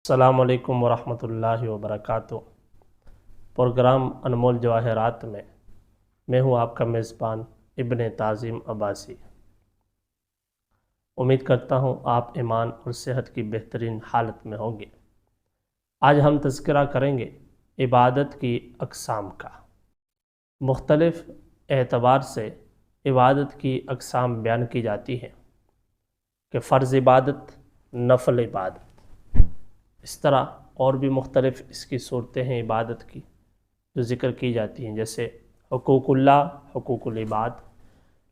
السلام علیکم ورحمۃ اللہ وبرکاتہ۔ پروگرام انمول جواہرات میں ہوں آپ کا میزبان ابن تعظیم عباسی۔ امید کرتا ہوں آپ ایمان اور صحت کی بہترین حالت میں ہوں گے۔ آج ہم تذکرہ کریں گے عبادت کی اقسام کا۔ مختلف اعتبار سے عبادت کی اقسام بیان کی جاتی ہیں کہ فرض عبادت، نفل عبادت، اس طرح اور بھی مختلف اس کی صورتیں ہیں عبادت کی جو ذکر کی جاتی ہیں، جیسے حقوق اللہ، حقوق العباد۔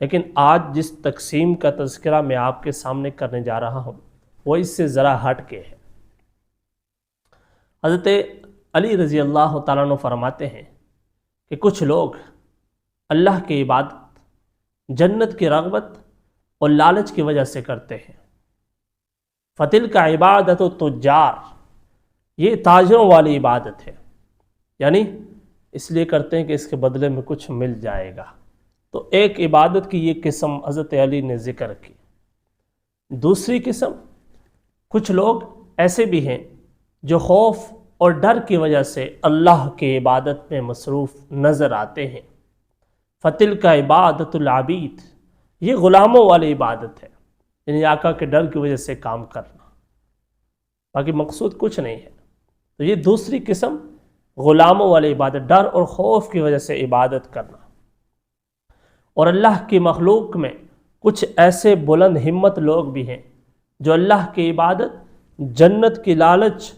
لیکن آج جس تقسیم کا تذکرہ میں آپ کے سامنے کرنے جا رہا ہوں وہ اس سے ذرا ہٹ کے ہے۔ حضرت علی رضی اللہ تعالیٰ عنہ فرماتے ہیں کہ کچھ لوگ اللہ کی عبادت جنت کی رغبت اور لالچ کی وجہ سے کرتے ہیں۔ فَتِلْكَ عِبَادَةُ التُّجَّارِ، یہ تاجروں والی عبادت ہے، یعنی اس لیے کرتے ہیں کہ اس کے بدلے میں کچھ مل جائے گا۔ تو ایک عبادت کی یہ قسم حضرت علی نے ذکر کی۔ دوسری قسم، کچھ لوگ ایسے بھی ہیں جو خوف اور ڈر کی وجہ سے اللہ کی عبادت میں مصروف نظر آتے ہیں۔ فَتِلْكَ عِبَادَةُ الْعَبِيدِ، یہ غلاموں والی عبادت ہے، یعنی آقا کے ڈر کی وجہ سے کام کرنا، باقی مقصود کچھ نہیں ہے۔ تو یہ دوسری قسم غلاموں والی عبادت، ڈر اور خوف کی وجہ سے عبادت کرنا۔ اور اللہ کی مخلوق میں کچھ ایسے بلند ہمت لوگ بھی ہیں جو اللہ کی عبادت جنت کی لالچ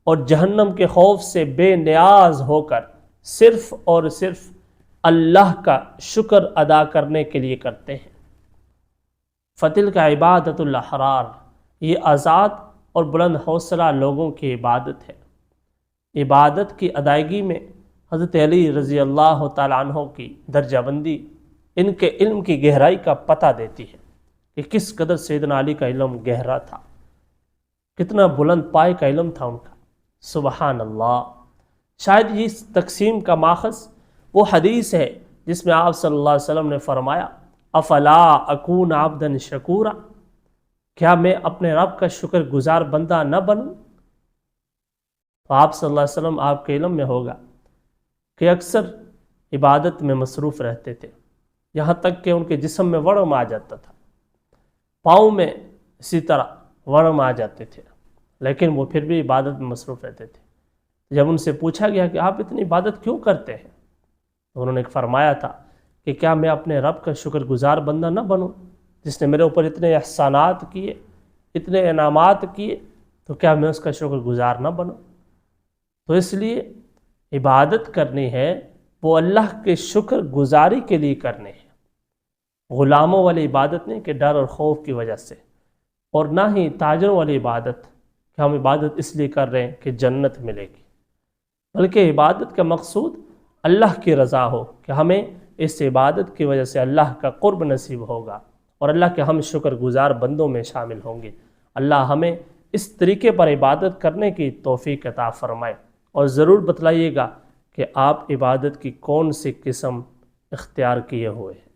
اور جہنم کے خوف سے بے نیاز ہو کر صرف اور صرف اللہ کا شکر ادا کرنے کے لیے کرتے ہیں۔ فَتِلْكَ عِبَادَةُ الْأَحْرَارِ، یہ آزاد اور بلند حوصلہ لوگوں کی عبادت ہے۔ عبادت کی ادائیگی میں حضرت علی رضی اللہ تعالیٰ عنہ کی درجہ بندی ان کے علم کی گہرائی کا پتہ دیتی ہے کہ کس قدر سیدنا علی کا علم گہرا تھا، کتنا بلند پائے کا علم تھا ان کا۔ سبحان اللہ۔ شاید اس تقسیم کا ماخذ وہ حدیث ہے جس میں آپ صلی اللہ علیہ وسلم نے فرمایا افلا اکون عبدا شکورا، کیا میں اپنے رب کا شکر گزار بندہ نہ بنوں؟ تو آپ صلی اللہ علیہ وسلم، آپ کے علم میں ہوگا کہ اکثر عبادت میں مصروف رہتے تھے، یہاں تک کہ ان کے جسم میں ورم آ جاتا تھا، پاؤں میں اسی طرح ورم آ جاتے تھے، لیکن وہ پھر بھی عبادت میں مصروف رہتے تھے۔ جب ان سے پوچھا گیا کہ آپ اتنی عبادت کیوں کرتے ہیں، تو انہوں نے فرمایا تھا کہ کیا میں اپنے رب کا شکر گزار بندہ نہ بنوں، جس نے میرے اوپر اتنے احسانات کیے، اتنے انعامات کیے، تو کیا میں اس کا شکر گزار نہ بنوں؟ تو اس لیے عبادت کرنی ہے وہ اللہ کے شکر گزاری کے لیے کرنی ہے، غلاموں والی عبادت نہیں کہ ڈر اور خوف کی وجہ سے، اور نہ ہی تاجروں والی عبادت کہ ہم عبادت اس لیے کر رہے ہیں کہ جنت ملے گی، بلکہ عبادت کا مقصود اللہ کی رضا ہو کہ ہمیں اس عبادت کی وجہ سے اللہ کا قرب نصیب ہوگا اور اللہ کے ہم شکر گزار بندوں میں شامل ہوں گے۔ اللہ ہمیں اس طریقے پر عبادت کرنے کی توفیق عطا فرمائے، اور ضرور بتلائیے گا کہ آپ عبادت کی کون سی قسم اختیار کیے ہوئے ہیں۔